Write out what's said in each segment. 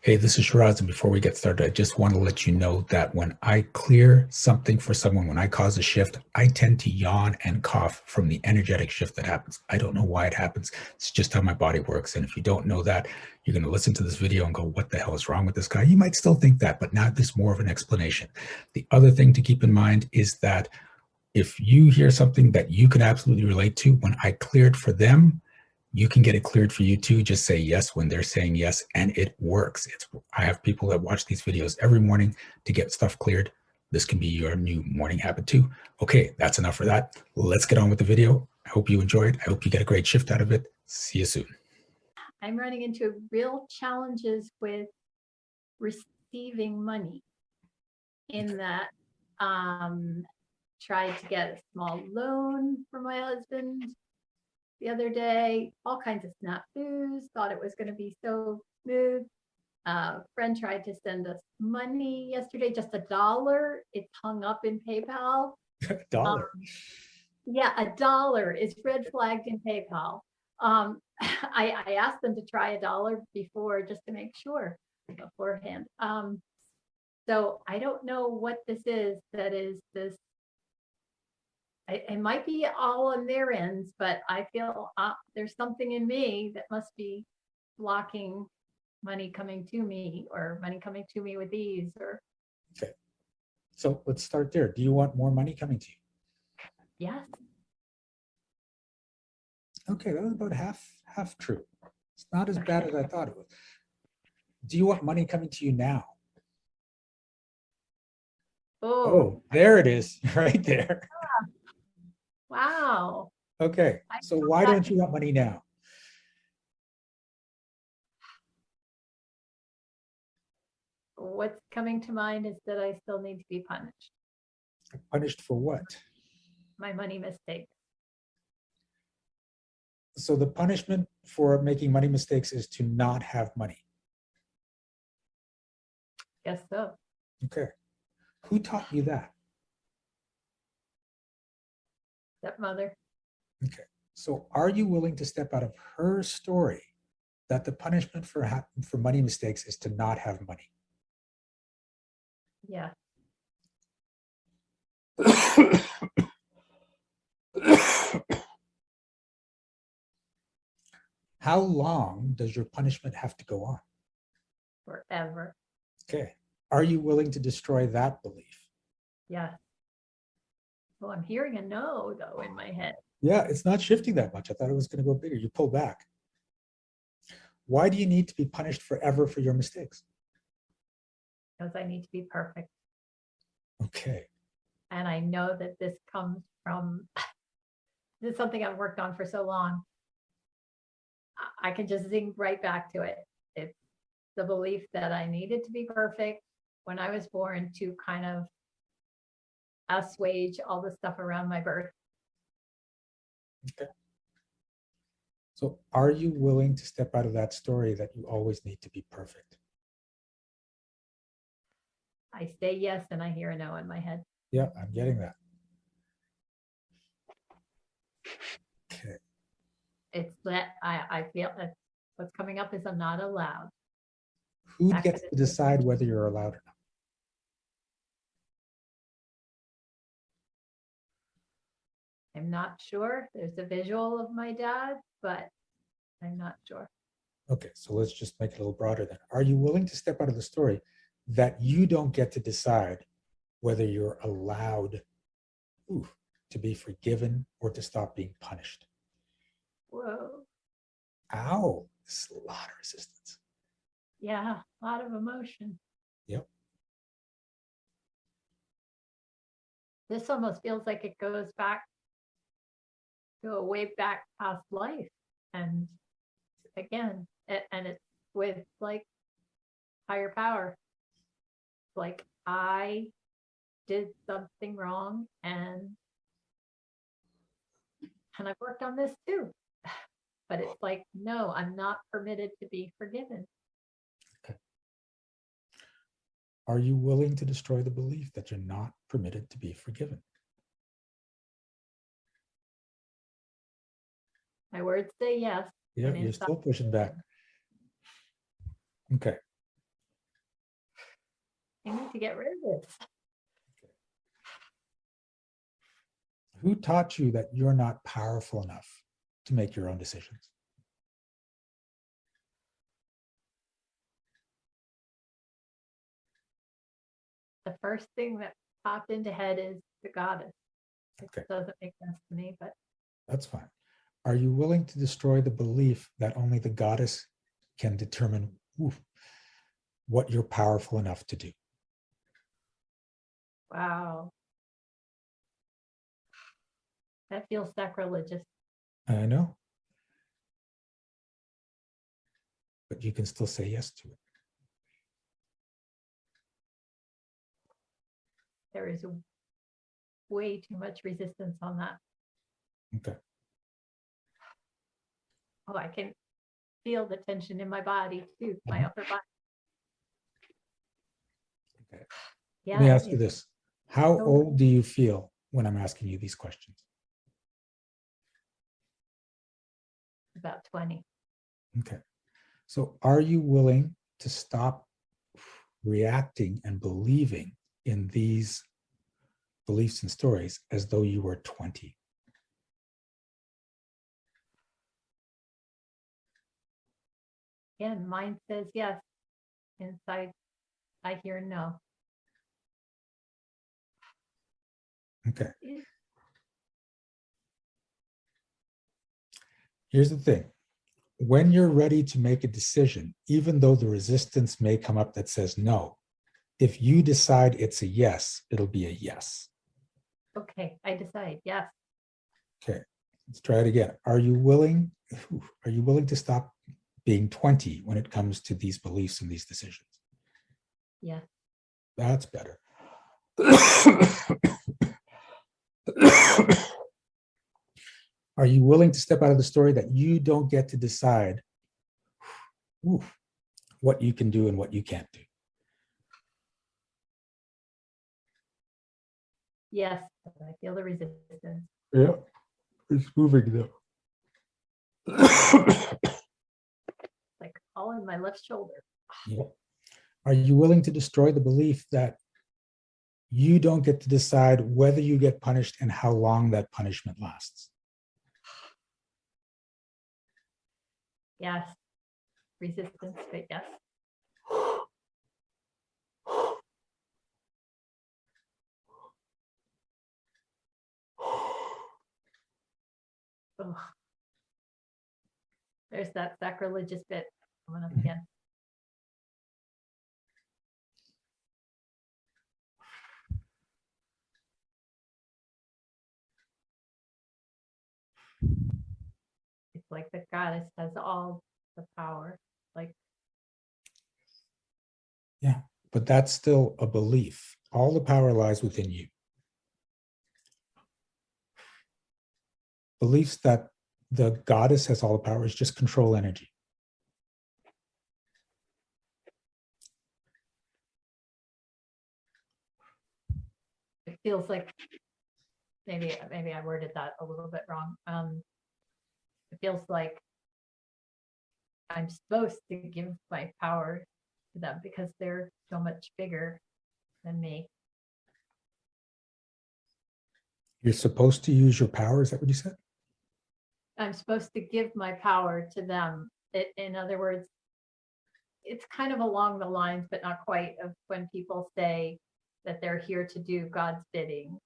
Hey, this is Shiraz, and before we get started, I just want to let you know that when I clear something for someone, when I cause a shift, I tend to yawn and cough from the energetic shift that happens. I don't know why it happens. It's just how my body works. And if you don't know that, you're going to listen to this video and go, what the hell is wrong with this guy? You might still think that, but now there's more of an explanation. The other thing to keep in mind is that if you hear something that you can absolutely relate to, when I cleared for them, you can get it cleared for you too. Just say yes when they're saying yes, and it works. I have people that watch these videos every morning to get stuff cleared. This can be your new morning habit too. Okay, that's enough for that. Let's get on with the video. I hope you enjoy it. I hope you get a great shift out of it. See you soon. I'm running into real challenges with receiving money in that tried to get a small loan for my husband the other day, all kinds of snafus, thought it was going to be so smooth. Friend tried to send us money yesterday, just $1. It's hung up in PayPal. Dollar. Yeah, $1 is red flagged in PayPal. I asked them to try $1 before just to make sure beforehand. So I don't know what this is. That is this. It might be all on their ends, but I feel there's something in me that must be blocking money coming to me, or money coming to me with ease. Or Okay. So let's start there. Do you want more money coming to you? yes. Okay, that was about half true. It's not as bad as I thought it was. Do you want money coming to you now? Oh, there it is, right there. Wow. Okay, so why don't you want money now? What's coming to mind is that I still need to be punished. Punished for what? My money mistakes. So the punishment for making money mistakes is to not have money. Guess so. Okay. Who taught you that? Stepmother. Okay. So are you willing to step out of her story that the punishment for money mistakes is to not have money? Yeah. How long does your punishment have to go on? Forever. Okay. Are you willing to destroy that belief? Yes. Well, I'm hearing a no, though, in my head. Yeah, it's not shifting that much. I thought it was going to go bigger. You pull back. Why do you need to be punished forever for your mistakes? Because I need to be perfect. Okay. And I know that this comes from, this is something I've worked on for so long. I can just zing right back to it. It's the belief that I needed to be perfect when I was born to kind of assuage all the stuff around my birth. Okay. So are you willing to step out of that story that you always need to be perfect? I say yes, and I hear a no in my head. Yeah, I'm getting that. Okay. It's that I feel that what's coming up is I'm not allowed. Who gets to decide whether you're allowed or not? I'm not sure. There's a visual of my dad, but I'm not sure. Okay, so let's just make it a little broader then. Are you willing to step out of the story that you don't get to decide whether you're allowed to be forgiven or to stop being punished? Whoa. Ow, this is a lot of resistance. Yeah, a lot of emotion. Yep. This almost feels like it goes back to a way back past life. And again, and it's with like higher power. Like I did something wrong, and I've worked on this too. But it's like, no, I'm not permitted to be forgiven. Okay. Are you willing to destroy the belief that you're not permitted to be forgiven? My words say yes. Yeah, you're still pushing back. Okay. I need to get rid of this. Who taught you that you're not powerful enough to make your own decisions? The first thing that popped into head is the goddess. It Okay. doesn't make sense to me, but That's fine. Are you willing to destroy the belief that only the goddess can determine what you're powerful enough to do? wow. That feels sacrilegious. I know. But you can still say yes to it. There is way too much resistance on that. Okay. Oh, I can feel the tension in my body too, my upper body. Okay. Yeah, Let me ask you it's this. How so old do you feel when I'm asking you these questions? about 20. Okay. So are you willing to stop reacting and believing in these beliefs and stories as though you were 20? Again, mind says yes. Inside, I hear no. Okay. Here's the thing. When you're ready to make a decision, even though the resistance may come up that says no, if you decide it's a yes, it'll be a yes. Okay, I decide yes. Okay, let's try it again. Are you willing to stop being 20 when it comes to these beliefs and these decisions? Yes. That's better. Are you willing to step out of the story that you don't get to decide what you can do and what you can't do? Yes. I feel the resistance. Yeah, it's moving though. Like all in my left shoulder. Yeah. Are you willing to destroy the belief that you don't get to decide whether you get punished and how long that punishment lasts? Yes. Resistance, but yes. Ugh. There's that sacrilegious bit coming up again. It's like the goddess has all the power. Like, Yeah, but that's still a belief. All the power lies within you. Beliefs that the goddess has all the power is just control energy. it feels like maybe I worded that a little bit wrong. It feels like I'm supposed to give my power to them because they're so much bigger than me. You're supposed to use your power. Is that what you said? I'm supposed to give my power to them. In other words, it's kind of along the lines, but not quite, of when people say that they're here to do God's bidding,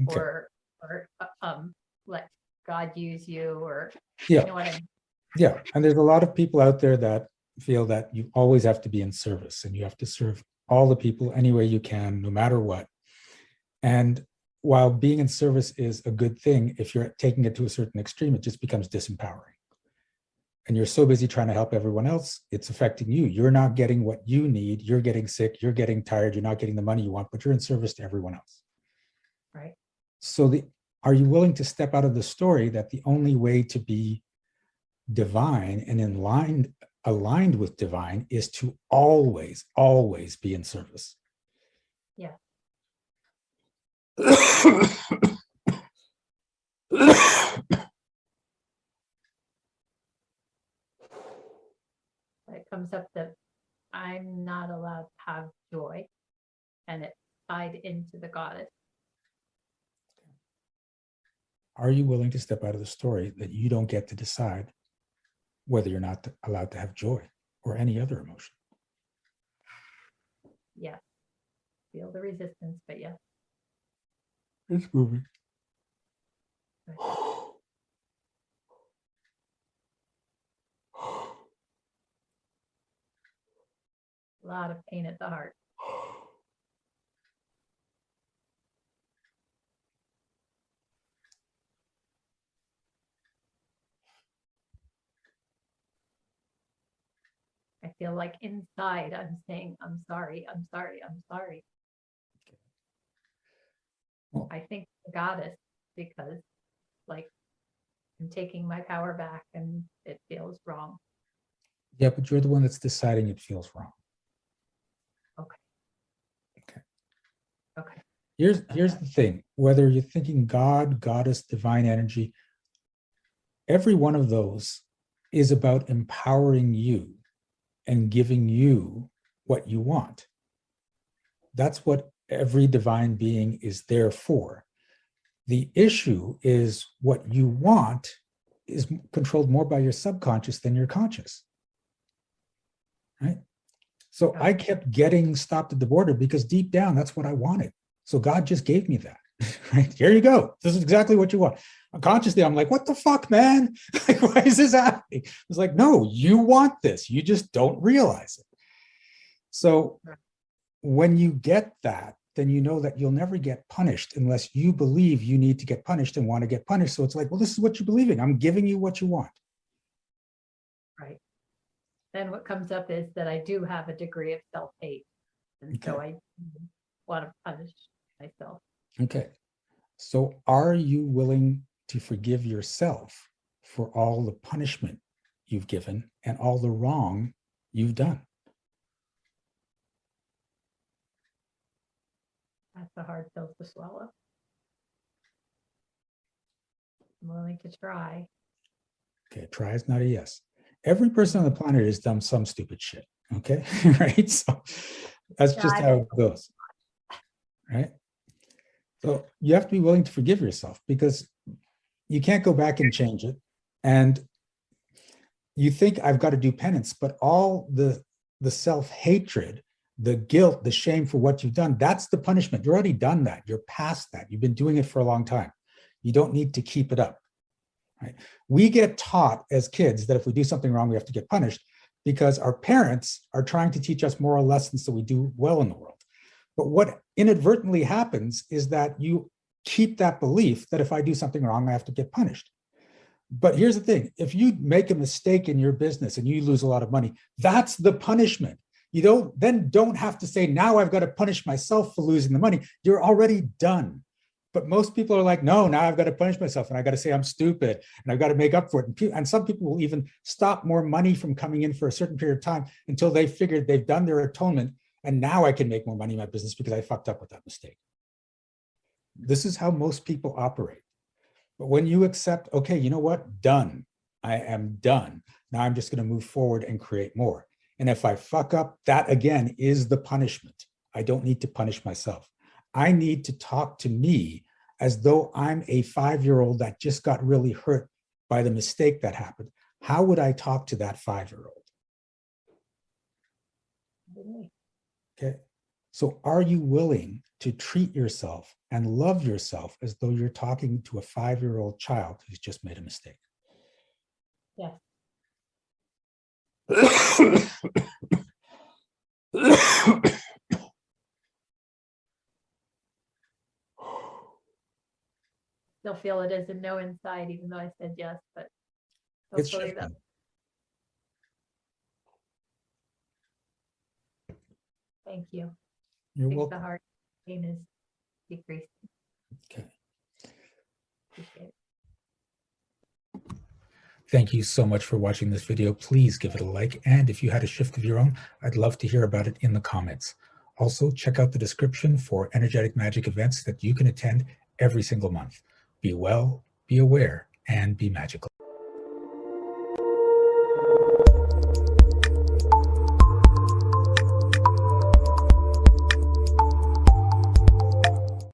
Okay. or let God use you, or Yeah. you know what I mean? Yeah. And there's a lot of people out there that feel that you always have to be in service and you have to serve all the people any way you can, no matter what. And while being in service is a good thing, if you're taking it to a certain extreme, it just becomes disempowering. And you're so busy trying to help everyone else, it's affecting you. You're not getting what you need. You're getting sick. You're getting tired. You're not getting the money you want, but you're in service to everyone else. Right. So are you willing to step out of the story that the only way to be divine and aligned with divine is to always, always be in service? Yeah. It comes up that I'm not allowed to have joy. and it's tied into the goddess. Are you willing to step out of the story that you don't get to decide whether you're not allowed to have joy or any other emotion? Yes. Feel the resistance, but yes. It's moving. A lot of pain at the heart. I feel like inside I'm saying, I'm sorry, I'm sorry, I'm sorry. Well, I think the goddess, because like I'm taking my power back and it feels wrong. yeah, but you're the one that's deciding it feels wrong. Okay. Okay. Okay. Here's the thing, whether you're thinking God, goddess, divine energy, every one of those is about empowering you and giving you what you want. That's what every divine being is there for. The issue is what you want is controlled more by your subconscious than your conscious, right? So I kept getting stopped at the border because deep down, that's what I wanted. So God just gave me that, right? Here you go. This is exactly what you want. Consciously, I'm like, what the fuck, man? Like, why is this happening? It's like, no, you want this. You just don't realize it. So when you get that, then you know that you'll never get punished unless you believe you need to get punished and want to get punished. So it's like, well, this is what you believe in. I'm giving you what you want. Right. Then what comes up is that I do have a degree of self-hate. And so I want to punish myself. Okay. So are you willing to forgive yourself for all the punishment you've given and all the wrong you've done? That's a hard pill to swallow. I'm willing to try. Okay, try is not a yes. Every person on the planet has done some stupid shit. Okay, right? So that's just how it goes, right? So you have to be willing to forgive yourself because you can't go back and change it. And you think I've got to do penance, but all the self-hatred, the guilt, the shame for what you've done, that's the punishment. You're already done that. You're past that. You've been doing it for a long time. You don't need to keep it up. Right? We get taught as kids that if we do something wrong, we have to get punished because our parents are trying to teach us moral lessons so we do well in the world. But what inadvertently happens is that you keep that belief that if I do something wrong, I have to get punished. But here's the thing, if you make a mistake in your business and you lose a lot of money, that's the punishment. You don't have to say, now I've got to punish myself for losing the money. You're already done. But most people are like, no, now I've got to punish myself and I got to say I'm stupid and I've got to make up for it. And some people will even stop more money from coming in for a certain period of time until they figured they've done their atonement and now I can make more money in my business because I fucked up with that mistake. This is how most people operate. But when you accept, okay, you know what? Done. I am done. Now I'm just going to move forward and create more. And if I fuck up, that again is the punishment. I don't need to punish myself. I need to talk to me as though I'm a 5-year-old that just got really hurt by the mistake that happened. How would I talk to that 5-year-old? Okay. So are you willing to treat yourself and love yourself as though you're talking to a 5-year-old child who's just made a mistake? Yes. Still feel it as a no inside, even though I said yes, but hopefully that. Thank you. You're welcome. The heart pain is decreasing. Okay. Appreciate it. Thank you so much for watching this video. Please give it a like. And if you had a shift of your own, I'd love to hear about it in the comments. Also, check out the description for energetic magic events that you can attend every single month. Be well, be aware, and be magical.